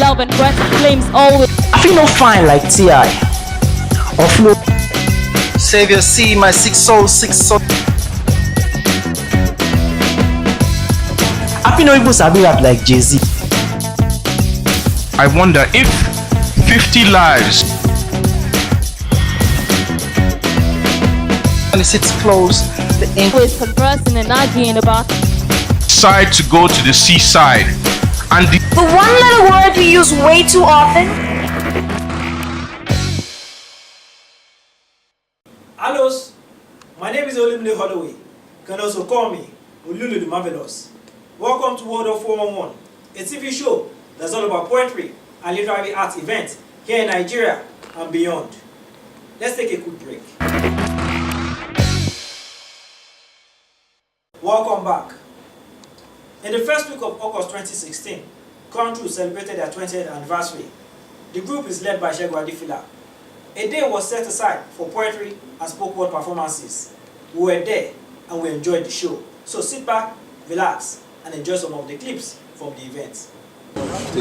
love and breath flames always. I feel no fine like T.I. or Flo. Savior, see my sick soul, sick soul. I feel no even sabi rap like Jay-Z. I wonder if 50 lives 26 close. The ink Always conversing and arguing about. decide to go to the seaside and the The one letter word we use way too often. Hello, my name is Olumide Holloway. You can also call me Olulu the Marvelous. Welcome to World of 411, a TV show that's all about poetry and literary arts events here in Nigeria and beyond. Let's take a quick break. Welcome back. In the first week of August 2016, Country celebrated their 20th anniversary. The group is led by Segun Adifila. A day was set aside for poetry and spoken word performances. We were there and we enjoyed the show. So sit back, relax, and enjoy some of the clips from the event.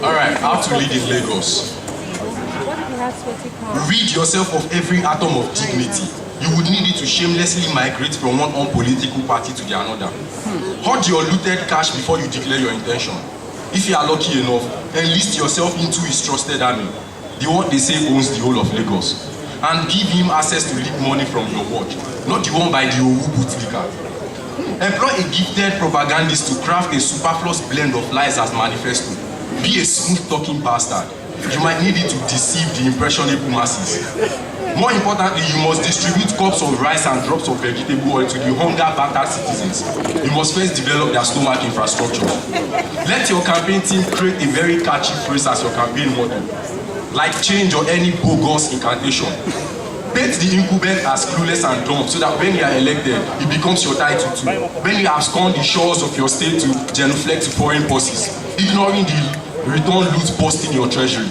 Alright, how to lead in Lagos. Rid yourself of every atom of dignity. You would need it to shamelessly migrate from one unpolitical party to the another. Hoard your looted cash before you declare your intention. If you are lucky enough, enlist yourself into his trusted army, the one they say owns the whole of Lagos, and give him access to leak money from your watch, not the one by the Owu bootlicker. Employ a gifted propagandist to craft a superfluous blend of lies as manifesto. Be a smooth-talking bastard. You might need it to deceive the impressionable masses. More importantly, you must distribute cups of rice and drops of vegetable oil to the hunger-battered citizens. You must first develop their stomach infrastructure. Let your campaign team create a very catchy phrase as your campaign motto, like change or any bogus incantation. Paint the incumbent as clueless and dumb so that when you are elected, it becomes your title too. When you have scorned the shores of your state to genuflect to foreign forces, ignoring the return loot busting your treasury.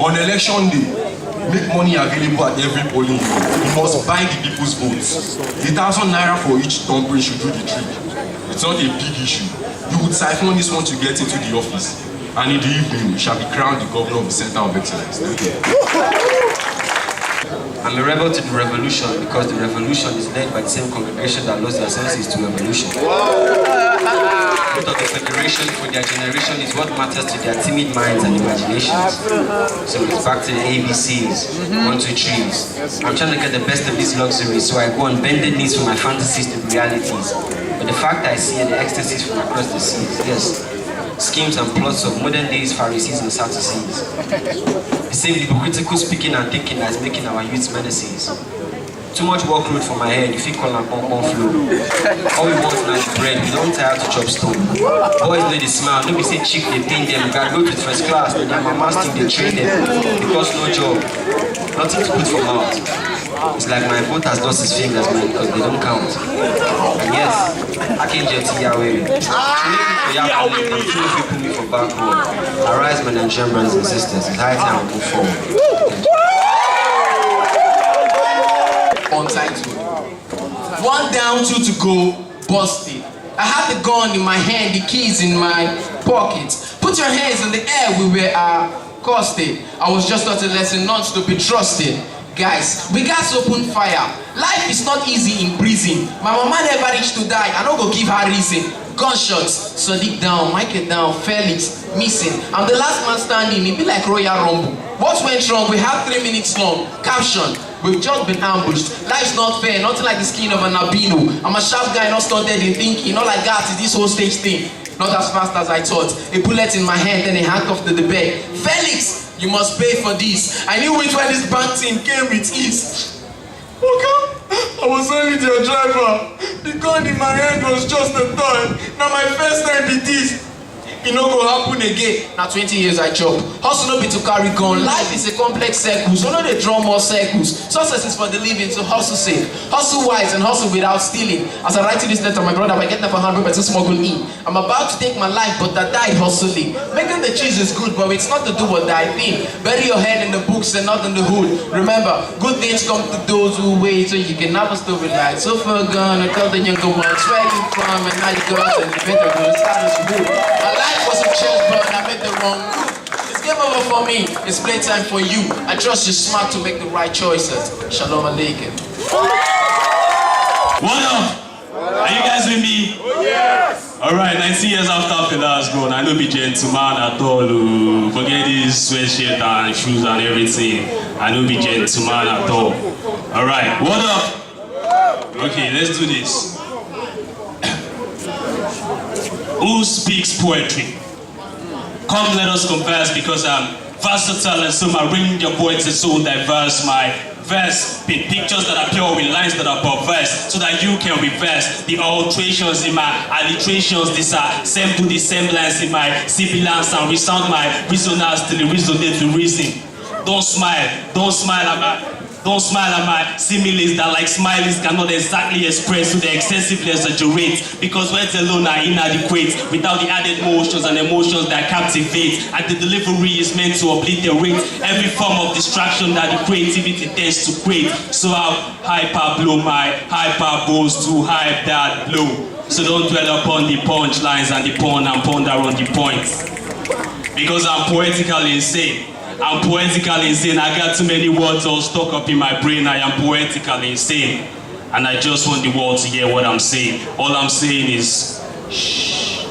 On election day, make money available at every polling unit. You must buy the people's votes. 1,000 naira for each thumbprint should do the trick. It's not a big issue. You would siphon this once you get into the office. And in the evening, you shall be crowned the governor of the Center of Excellence. Thank you. I'm a rebel to the revolution because the revolution is led by the same congregation that lost their senses to revolution. Both of the federation for their generation is what matters to their timid minds and imaginations. So it's back to the ABCs, 1, 2, 3s. I'm trying to get the best of these luxuries, so I go on bended knees for my fantasies to realities. But the fact I see the ecstasies from across the seas, yes. Schemes and plots of modern days Pharisees and Sadducees. The same hypocritical speaking and thinking that is making our youths menaces. Too much workload for my head, if you call them pom flow. All we want now is bread, we don't tire to chop stone. Boys know they smile, don't be say cheap, they paint them, you gotta go to first class, and their mama's think they train them. Because no job, nothing to put for mouth. It's like my vote has lost his fingers, man, because they don't count. And yes, I can't get to Yahweh. People put me for backward. Arise, my Nigerian brothers and sisters. It's high time we move forward. Untitled. 1 down, 2 to go, busted. I had the gun in my hand, the keys in my pockets. Put your hands in the air, we were accosted. I was just taught a lesson not to be trusted. Guys, we got to open fire. Life is not easy in prison. My mama never reached to die. I don't go give her reason. Gunshots, Sadiq down, Michael down, Felix missing. I'm the last man standing. It be like Royal Rumble. What went wrong? We have 3 minutes long. Caption: we've just been ambushed. Life's not fair. Nothing like the skin of an albino. I'm a sharp guy, not stunted in thinking. Not like that is this whole stage thing. Not as fast as I thought. A bullet in my hand, then a handcuff to the bed. Felix, you must pay for this. I knew which way this bank team came with ease. Okay, I was only your driver. The gun in my hand was just a toy. Now my first time be this. It no go happen again. Now 20 years I chop. Hustle no be to carry gun. Life is a complex circle, so no they draw more circles. Success is for the living, so hustle safe. Hustle wise and hustle without stealing. As I write to this letter, my brother, I get that for 100% smuggle in. I'm about to take my life, but I died hustling. Making the cheese is good, but it's not to do what I think. Bury your head in the books and not in the hood. Remember, good things come to those who wait, so you can never still rely. So for a gun, I tell the younger ones where you from, and now you go out and you better go to status food. My life was a chess, but I made the wrong move. It's It's game over for me. It's playtime for you. I trust you're smart to make the right choices. Shalom Aleichem. What up? Are you guys with me? Yes! Alright, 19 years after Fela's gone, I know be gentleman at all. Forget this sweatshirt and shoes and everything. I know be gentleman at all. Alright, what up? Okay, let's do this. Who speaks poetry? Come, let us converse, because I'm versatile and so my range of words is so diverse. My verse paint pictures that are pure with lines that are perverse, so that you can reverse the alterations in my alliterations. These are sample the semblance in my sibilance and resound my resonance till it resonate to reason. Don't smile at my similes that like smileys cannot exactly express to the excessively exaggerate, because words alone are inadequate without the added motions and emotions that captivate, and the delivery is meant to obliterate every form of distraction that the creativity tends to create. So I'll hyper blow my hyperbole to hype that blow. So don't dwell upon the punchlines and the pun and ponder on the points, because I'm poetically insane. I'm poetically insane. I got too many words all stuck up in my brain. I am poetically insane. And I just want the world to hear what I'm saying. All I'm saying is, shh.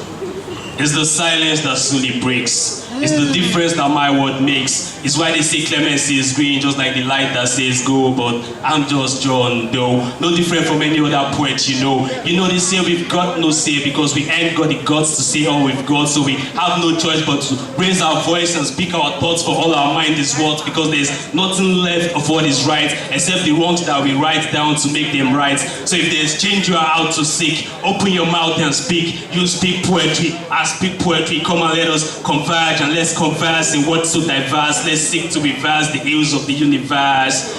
It's the silence that slowly breaks. It's the difference that my word makes. It's why they say clemency is green, just like the light that says go. But I'm just John Doe, no different from any other poet you know. You know they say we've got no say because we ain't got the guts to say all we've got. So we have no choice but to raise our voice and speak our thoughts, for all our mind is worth. Because there's nothing left of what is right except the wrongs that we write down to make them right. So if there's change you are out to seek, open your mouth and speak. You speak poetry, I speak poetry. Come and let us converge and let's converse in what's so diverse. Let's seek to reverse the ills of the universe.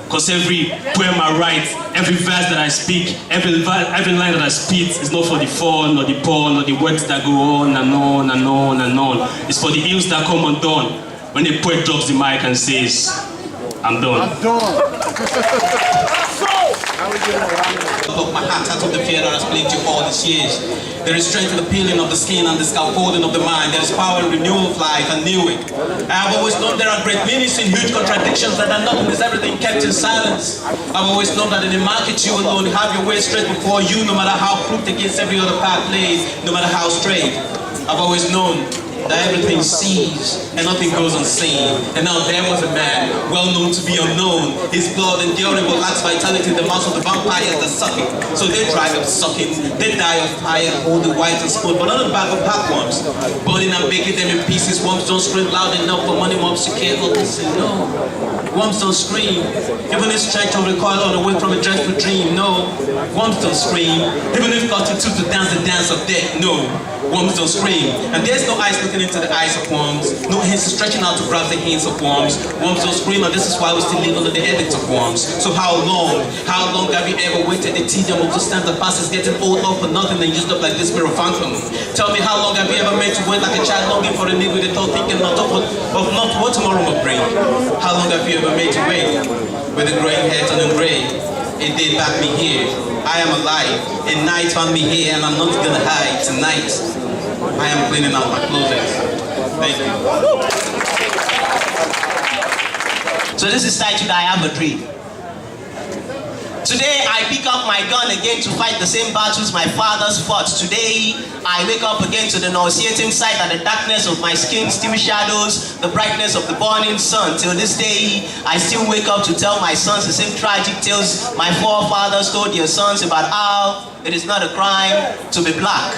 Cause every poem I write, every verse that I speak, every line that I spit is not for the fun or the porn or the words that go on and on and on and on. It's for the ills that come undone when a poet drops the mic and says, I'm done. I'm done. Look, my heart out of the fear that has plagued you all these years. There is strength in the peeling of the skin and the scaffolding of the mind. There is power in renewal of life, I knew it. I have always known there are great meanings in huge contradictions, that are nothing is everything kept in silence. I've always known that in the market you alone have your way straight before you, no matter how crooked against every other path lays, no matter how straight. I've always known that everything sees and nothing goes unseen. And now there was a man, well known to be unknown. His blood enduring but lacks vitality in the mouths of the vampires that suck it. So they dry up sucking, they die of fire, hold the white and spoon, but not a bag of packworms. Burning and baking them in pieces. Worms don't scream loud enough for money worms to care. But listen, no. Worms don't scream. Even if stretch or recoil on away from a dreadful dream, no. Worms don't scream. Even if got to dance the dance of death, no. Worms don't scream. And there's no eyes looking into the eyes of worms, no hands stretching out to grab the hands of worms. Worms don't scream, and this is why we still live under the edict of worms. So how long have you ever waited? The tedium of the stand the past is getting old up for nothing and used up like this spirit phantom. Tell me, how long have you ever made to wait like a child longing for a nigga with a thought thinking not of what tomorrow will bring? How long have you ever made to wait with a growing head turning gray? A day back me here, I am alive. A night found me here and I'm not gonna hide tonight. I am cleaning out my closet. Thank you. So this is titled I Have a Dream. Today I pick up my gun again to fight the same battles my fathers fought. Today I wake up again to the nauseating sight that the darkness of my skin still shadows the brightness of the burning sun. Till this day I still wake up to tell my sons the same tragic tales my forefathers told their sons about how it is not a crime to be black.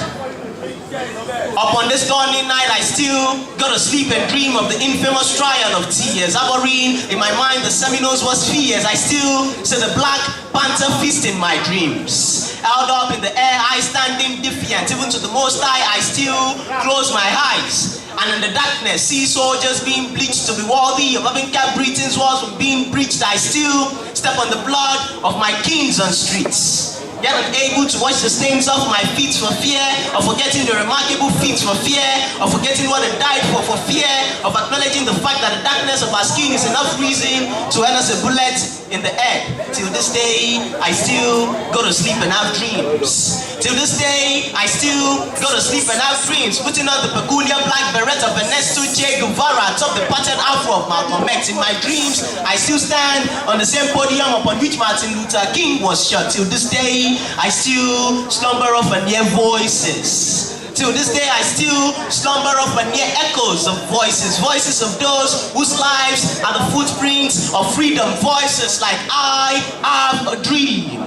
Upon this dawning night, I still go to sleep and dream of the infamous trial of tears. Abhorring in my mind the Seminoles was fierce. I still see the Black Panther feast in my dreams. Held up in the air, I standing defiant. Even to the Most High, I still close my eyes. And in the darkness, see soldiers being bleached to be worthy of having kept Britain's walls from being breached. I still step on the blood of my kings on streets. Yet unable to wash the stains off my feet for fear of forgetting the remarkable feats, for fear of forgetting what they died for fear of acknowledging the fact that the darkness of our skin is enough reason to earn us a bullet in the head. Till this day, I still go to sleep and have dreams. Till this day, I still go to sleep and have dreams. Putting on the peculiar black beret of Ernesto Che Guevara atop the patterned afro of Malcolm X. In my dreams, I still stand on the same podium upon which Martin Luther King was shot. Till this day, I still slumber off and hear voices. Till this day, I still slumber off and hear echoes of voices. Voices of those whose lives are the footprints of freedom. Voices like, I have a dream.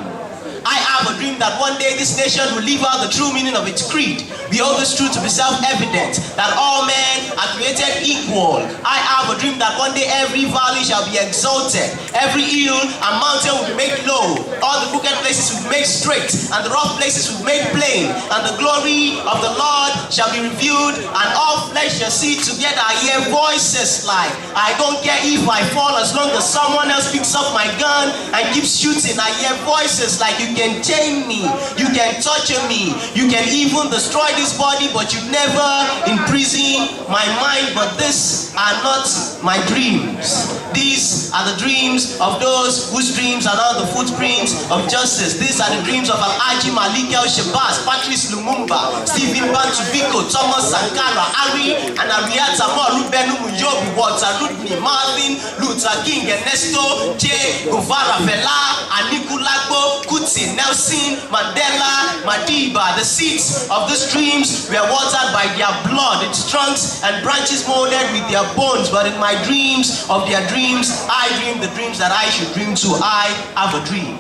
I have a dream that one day this nation will live out the true meaning of its creed. We hold this truth to be self-evident, that all men are created equal. I have a dream that one day every valley shall be exalted, every hill and mountain will be made low, all the crooked places will be made straight, and the rough places will be made plain, and the glory of the Lord shall be revealed, and all flesh shall see together. I hear voices like, I don't care if I fall as long as someone else picks up my gun and keeps shooting. I hear voices like, you can chain me, you can torture me, you can even destroy this body, but you never imprison my mind. But these are not my dreams. These are the dreams of those whose dreams are not the footprints of justice. These are the dreams of Alhaji Malik El Shabazz, Patrice Lumumba, Stephen Bantu Biko, Thomas Sankara, Ari and Ariata Mo, Ruben Umuyobi, Walter Rudney, Martin Luther King, Ernesto Che Guevara, Fela, Anikulapo Lagbo, Kuti, Nelson Mandela, Madiba. The seeds of these dreams were watered by their blood, its trunks and branches molded with their bones. But in my dreams of their dreams, I dream the dreams that I should dream too. I have a dream.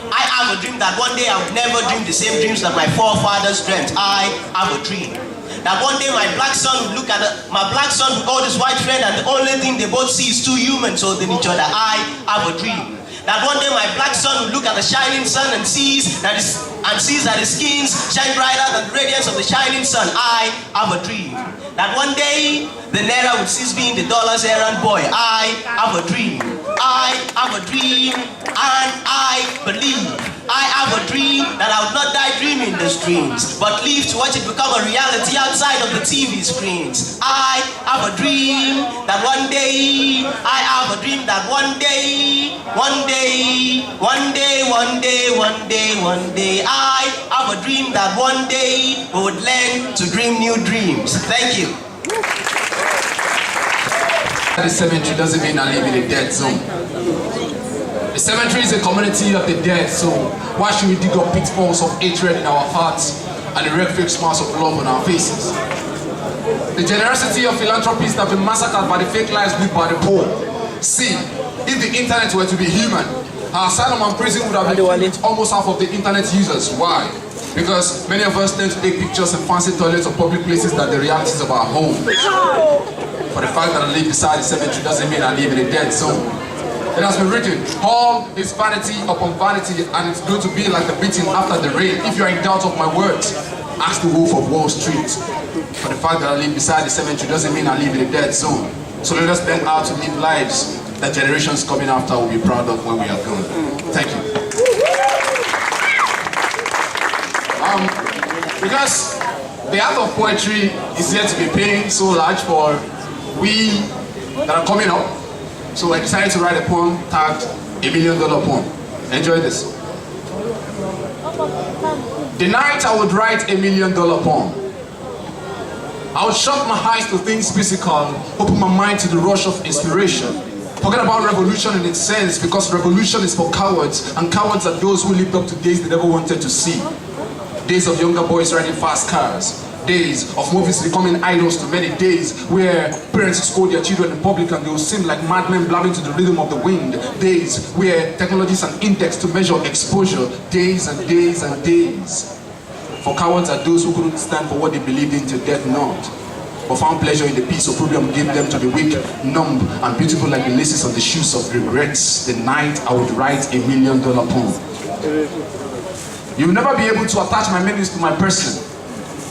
I have a dream that one day I would never dream the same dreams that my forefathers dreamt. I have a dream that one day my black son would look at my black son would hold his white friend, and the only thing they both see is two humans holding each other. I have a dream that one day my black son will look at the shining sun and sees that his skins shine brighter than the radiance of the shining sun. I have a dream that one day the naira would cease being the dollar's errand boy. I have a dream. I have a dream, and I believe. I have a dream that I would not die dreaming those dreams, but live to watch it become a reality outside of the TV screens. I have a dream that one day, I have a dream that one day, I have a dream that one day we would learn to dream new dreams. Thank you. The cemetery doesn't mean I live in a dead zone. The cemetery is a community of the dead, so why should we dig up pitfalls of hatred in our hearts and erect fake smiles of love on our faces? The generosity of philanthropists have been massacred by the fake lives lived by the poor. See, if the internet were to be human, our asylum and prison would have been filled with almost half of the internet users. Why? Because many of us tend to take pictures in fancy toilets or public places than the realities of our home. For the fact that I live beside the cemetery doesn't mean I live in a dead zone. It has been written, all is vanity upon vanity, and it's going to be like the beating after the rain. If you are in doubt of my words, ask the wolf of Wall Street. For the fact that I live beside the cemetery doesn't mean I live in a dead zone. So let us learn how to live lives that generations coming after will be proud of when we are gone. Thank you. Because the art of poetry is yet to be paying so large for we that are coming up, so I decided to write a poem tagged $1 million poem. Enjoy this. The night I would write $1 million poem, I would shut my eyes to things physical, open my mind to the rush of inspiration. Forget about revolution in its sense, because revolution is for cowards, and cowards are those who lived up to days they never wanted to see. Days of younger boys riding fast cars. Days of movies becoming idols to many. Days where parents scold their children in public and they will seem like madmen blabbing to the rhythm of the wind. Days where technology is an index to measure exposure. Days and days and days. For cowards are those who couldn't stand for what they believed in to death not, but found pleasure in the peace opprobrium gave them to the weak, numb, and beautiful like the laces on the shoes of regrets. The night I would write $1 million poem. You will never be able to attach my meanings to my person.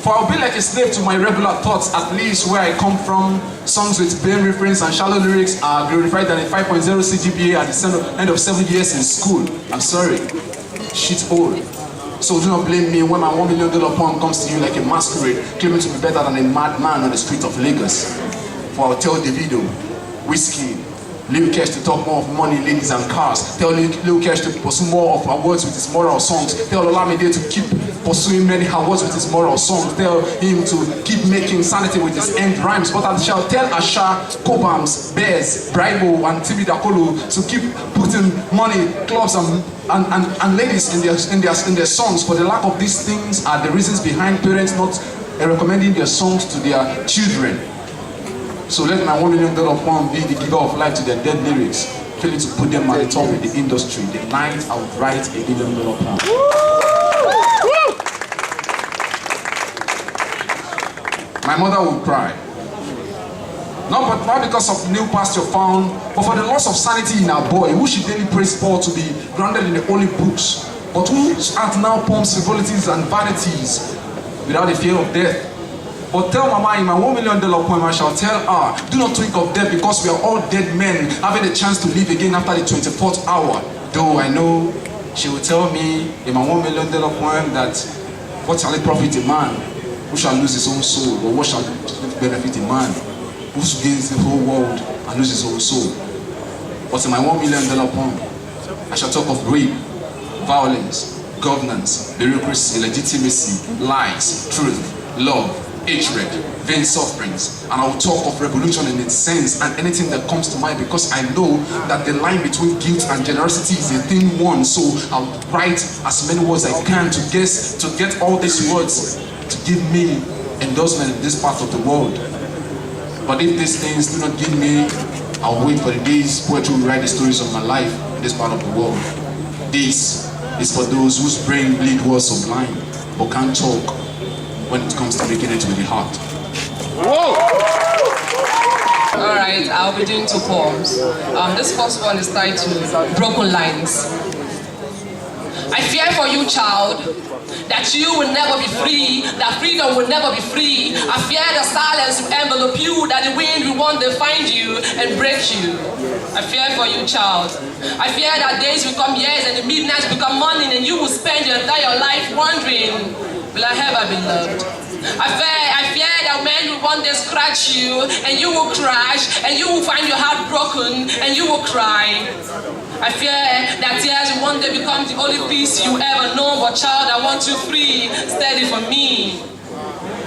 For I'll be like a slave to my regular thoughts, at least where I come from. Songs with vain reference and shallow lyrics are glorified than a 5.0 CGPA at the end of 7 years in school. I'm sorry. Shit old. So do not blame me when my $1 million poem comes to you like a masquerade, claiming to be better than a madman on the street of Lagos. For I'll tell Davido, Whiskey, Lil Kesh to talk more of money, ladies and cars. Tell Lil Kesh to pursue more of awards with his moral songs. Tell Olamide to keep pursuing many awards with his moral songs. Tell him to keep making sanity with his end rhymes. But I shall tell Asha, Kobams, Bears, Braibo, and Tibi Dakolo to keep putting money, clubs, and ladies in their songs. For the lack of these things are the reasons behind parents not recommending their songs to their children. So let my $1 million poem be the giver of life to their dead lyrics, failing to put them at the top of the industry. The night I would write a $1 million poem. My mother would cry. Not because of new pasture found, but for the loss of sanity in our boy, who she daily prays for to be grounded in the holy books, but who art now pumps frivolities and vanities without the fear of death. But tell Mama in my $1 million poem, I shall tell her, do not think of death because we are all dead men having a chance to live again after the 24th hour. Though I know she will tell me in my $1 million poem that what shall it profit a man who shall lose his own soul, or what shall it benefit a man who gains the whole world and loses his own soul. But in my $1 million poem, I shall talk of rape, violence, governance, bureaucracy, legitimacy, lies, truth, love, hatred, vain sufferings, and I will talk of revolution in its sense and anything that comes to mind, because I know that the line between guilt and generosity is a thin one. So I'll write as many words I can to get all these words to give me endorsement in this part of the world. But if these things do not give me, I'll wait for the days poetry will write the stories of my life in this part of the world. This is for those whose brain bleed words sublime but can't talk when it comes to making it with the heart. Alright, I'll be doing 2 poems. This first one is titled Broken Lines. I fear for you, child, that you will never be free, that freedom will never be free. I fear the silence will envelope you, that the wind will one day find you and break you. I fear for you, child. I fear that days will come years and the midnight will become morning and you will spend your entire life wondering, will I ever be loved? I fear that men will one day scratch you and you will crash and you will find your heart broken and you will cry. I fear that tears will one day become the only peace you ever know, but child, I want you free, steady for me.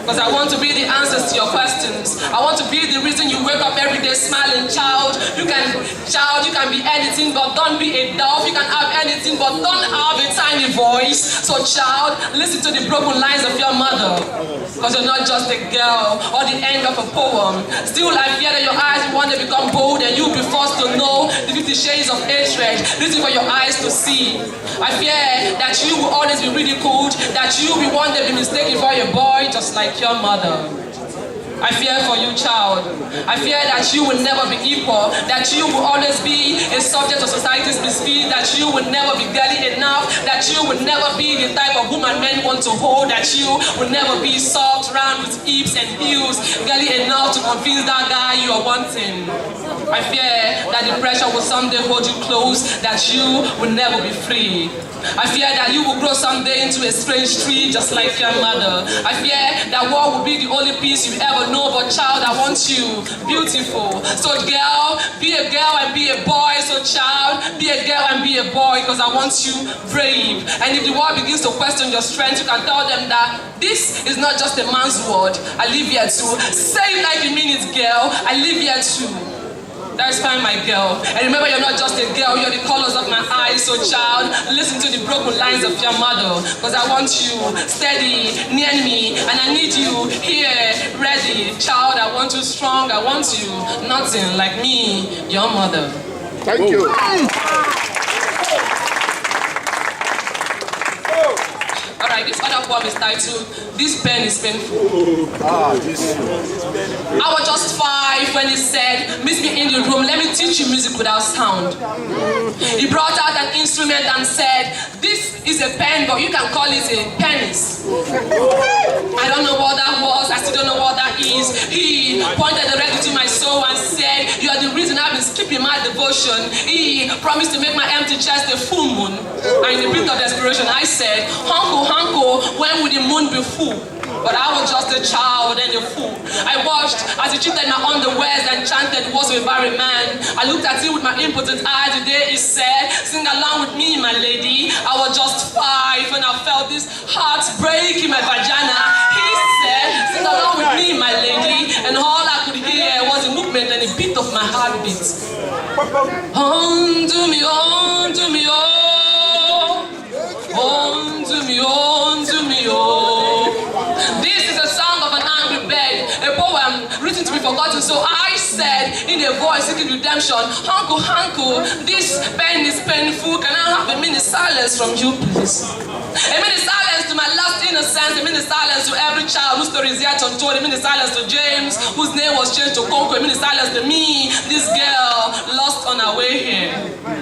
Because I want to be the answers to your questions. I want to be the reason you wake up every day smiling. Child, you can be anything, but don't be a dove. You can have anything, but don't have a tiny voice. So child, listen to the broken lines of your mother. Because you're not just a girl or the end of a poem. Still, I fear that your eyes will one day become bold and you'll be forced to know the 50 shades of hatred. Listen for your eyes to see. I fear that you will always be ridiculed, that you will one day be mistaken for a boy just like your mother. I fear for you, child. I fear that you will never be equal, that you will always be a subject of society's misfit, that you will never be girly enough, that you will never be the type of woman men want to hold, that you will never be soft, round with hips and heels, girly enough to convince that guy you are wanting. I fear that the pressure will someday hold you close, that you will never be free. I fear that you will grow someday into a strange tree just like your mother. I fear that war will be the only peace you ever know, but child, I want you beautiful. So girl, be a girl and be a boy. So child, be a girl and be a boy, because I want you brave. And if the world begins to question your strength, you can tell them that this is not just a man's word. I live here too. Say it like you mean it, girl. I live here too. That is fine, my girl. And remember, you're not just a girl, you're the colors of my eyes. So child, listen to the broken lines of your mother, because I want you steady, near me, and I need you here, ready. Child, I want you strong, I want you nothing like me, your mother. Thank you. Alright, this other poem is titled, This Pen is Painful. I was just 5 when he said, meet me in the room, let me teach you music without sound. He brought out an instrument and said, this is a pen, but you can call it a penis. I don't know what that was, I still don't know what that is. He pointed directly to my soul and said, you are the reason I've been skipping my devotion. He promised to make my empty chest a full moon. And in the pit of desperation, I said, Honko, Honko, when will the moon be full? but I was just a child and a fool. I watched as he cheated my underwears and chanted words of a barren man. I looked at him with my impotent eyes. The day he said, sing along with me, my lady. I was just 5 when I felt this heart break in my vagina. He said, sing along with me, my lady. And all I could hear was a movement and a beat of my heartbeat. On to me, on to me, oh. On to me, on to me, oh. This is a song of an angry bird, a poem written to be forgotten. So I said in a voice seeking redemption, Hanko, Hanko, this pen is painful. Can I have a minute silence from you, please? A minute silence to my lost innocence, a minute silence to every child whose story is yet untold, a minute silence to James, whose name was changed to Conco, a minute silence to me, this girl lost on her way here.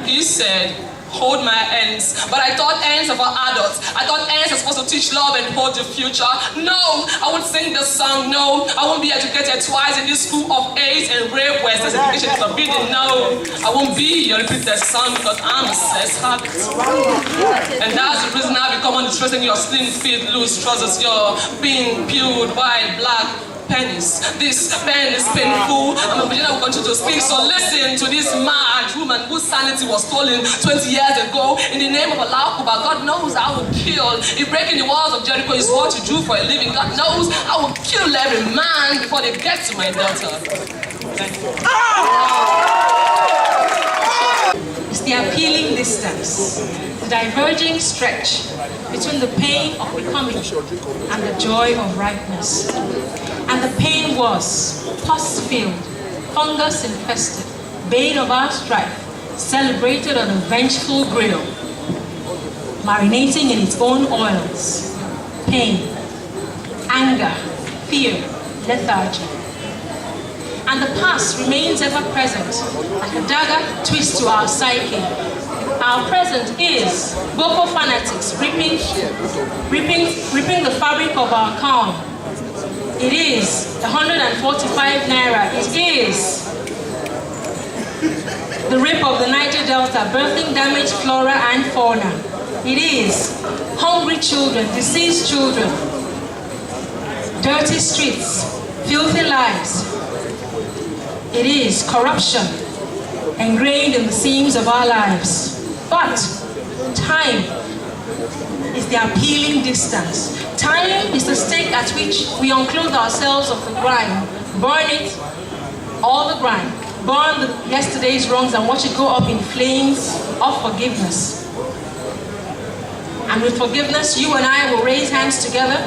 He said, hold my hands. But I thought hands are for adults. I thought hands are supposed to teach love and hold the future. No, I won't sing this song. No, I won't be educated twice in this school of AIDS and rape where sex education is forbidden. No, I won't be your repeated son because I'm a sex habit. And that's the reason I become undistressing your slim fit, loose trousers, your being peeled, white, black, pennies. This pen is painful. I'm a Virginia will continue to speak. So listen to this mad woman whose sanity was stolen 20 years ago. In the name of Allah, but God knows I will kill. If breaking the walls of Jericho is what you do for a living, God knows I will kill every man before they get to my daughter. Thank you. It's the appealing distance, the diverging stretch between the pain of becoming and the joy of ripeness. And the pain was pus-filled, fungus-infested, bane of our strife, celebrated on a vengeful grill, marinating in its own oils. Pain, anger, fear, lethargy. And the past remains ever present, like a dagger twist to our psyche. Our present is Boko fanatics ripping the fabric of our calm. It is 145 naira. It is the rip of the Niger Delta, birthing damaged flora and fauna. It is hungry children, diseased children, dirty streets, filthy lives. It is corruption ingrained in the seams of our lives. But time is the appealing distance. Time is the stake at which we unclothe ourselves of the grime, burn it, all the grime, burn yesterday's wrongs and watch it go up in flames of forgiveness. And with forgiveness, you and I will raise hands together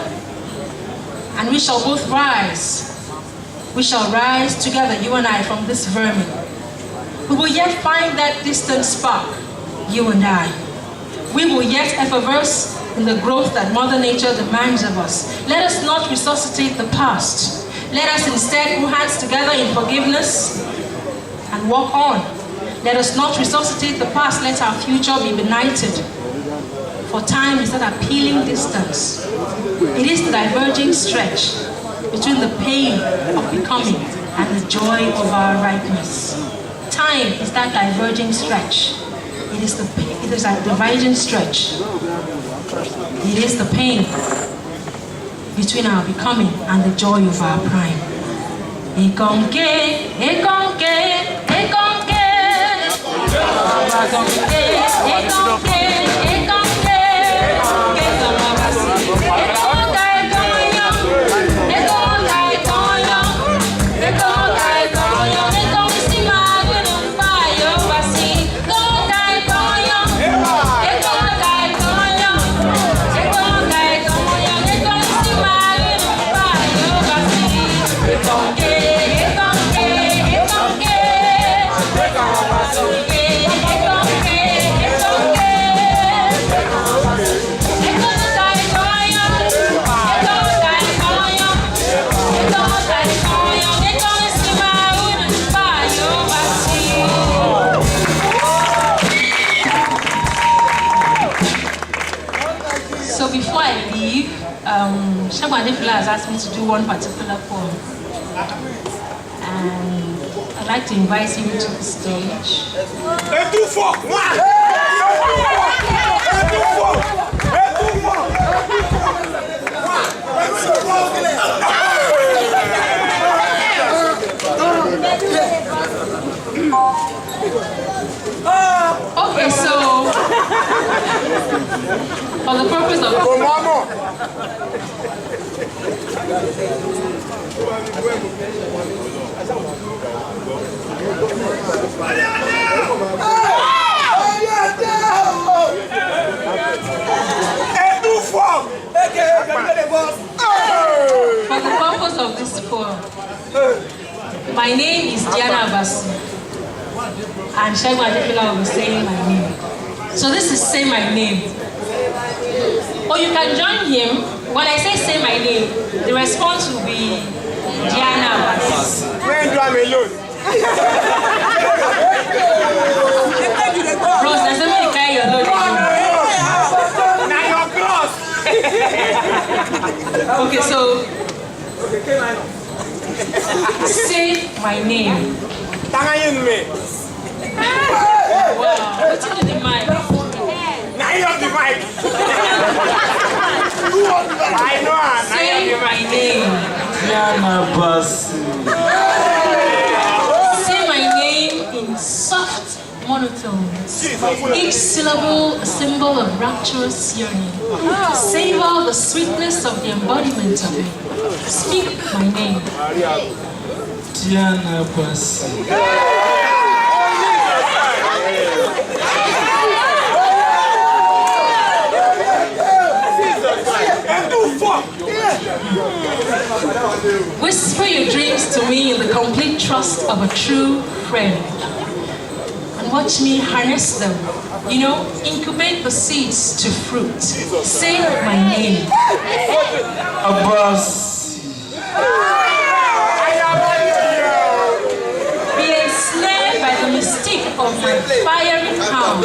and we shall both rise. We shall rise together, you and I, from this vermin. We will yet find that distant spark, you and I. We will yet effervesce in the growth that Mother Nature demands of us. Let us not resuscitate the past. Let us instead put hands together in forgiveness and walk on. Let us not resuscitate the past. Let our future be benighted. For time is that appealing distance. It is the diverging stretch between the pain of becoming and the joy of our ripeness. Time is that diverging stretch. It is a diverging stretch. It is the pain between our becoming and the joy of our prime. Ekonke, ekonke, ekonke. Shagwa Adefila has asked me to do one particular poem, and I'd like to invite him to the stage. For the purpose of this forum, my name is Diana Abbasi, and Segun Adefila will be saying my name. So this is Say My Name. Or you can join him. When I say my name, the response will be Diana Abbasi. Bros, there's somebody carry your load. Now you're cross. Okay, so say my name. Wow, what's in the mic? Now you have the mic. I know. Say my name. Diana Abbasi. Say my name in soft monotones. Each syllable a symbol of rapturous yearning. Savor the sweetness of the embodiment of it. Speak my name. Diana Abbasi. Whisper your dreams to me in the complete trust of a true friend. And watch me harness them. Incubate the seeds to fruit. Say my name. Abbasi. Be ensnared by the mystique of my fiery calm,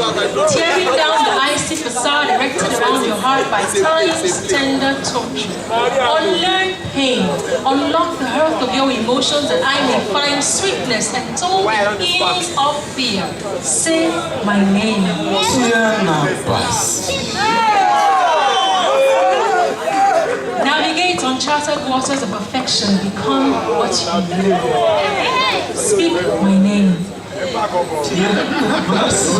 tearing down the icy facade erected around your heart by time's tender torture. Unlearn pain, unlock the hearth of your emotions that I may find sweetness and told in of fear. Say my name. Diana Abbasi. Navigate uncharted waters of affection, become what you know. Speak my name. Diana Abbasi.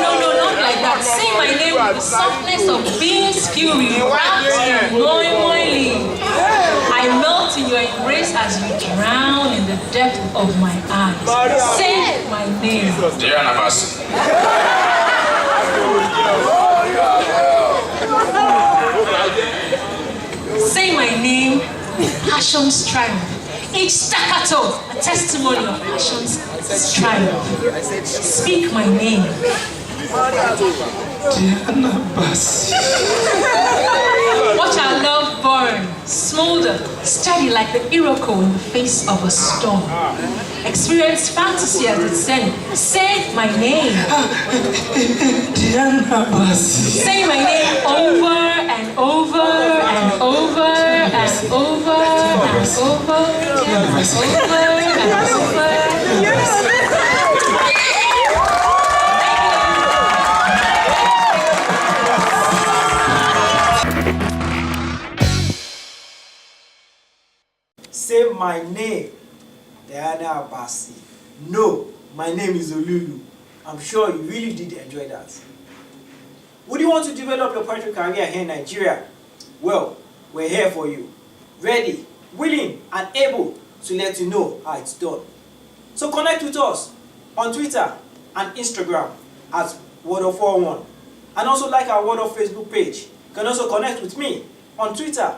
No, not like that. Say my name with the softness of being's fury, wrapped in moily. I melt in your embrace as you drown in the depth of my eyes. Say my name. Diana Abbasi. Say my name with passion's triumph. Each staccato, a testimony of passion's triumph. Speak my name. Diana Abbasi. Watch our love burn, smolder, steady like the Iroko in the face of a storm. Experience fantasy as it's sent. Say my name. Diana Abbasi. Say my name over and over and over and over and over and over. Say my name, Diana Abbasi. No, my name is Olulu. I'm sure you really did enjoy that. Would you want to develop your poetry career here in Nigeria? Well, we're here for you. Ready, willing, and able to let you know how it's done. So connect with us on Twitter and Instagram at Word4One. And also like our Word of Facebook page. You can also connect with me on Twitter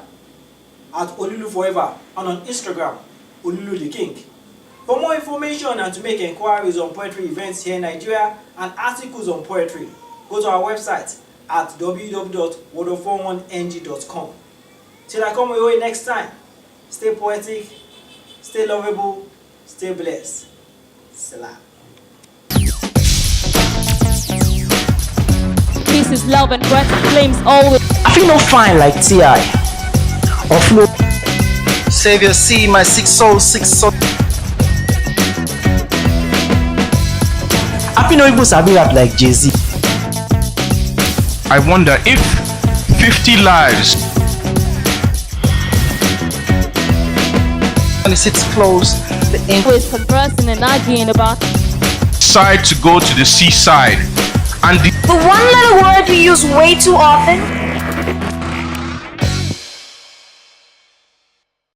at Olulu Forever and on Instagram, Olulu the King. For more information and to make inquiries on poetry events here in Nigeria and articles on poetry, go to our website at www.word4oneng.com. Till I come your way next time, stay poetic, stay lovable, stay blessed. Salam. This is love and poetic flames always. I feel no fine like T.I. or Flo. Savior C, my six soul, six soul. I feel no even sabi rap like Jay-Z. I wonder if 50 lives When it sits close, the ink Always conversing and arguing about decide to go to the seaside The one-letter word we use way too often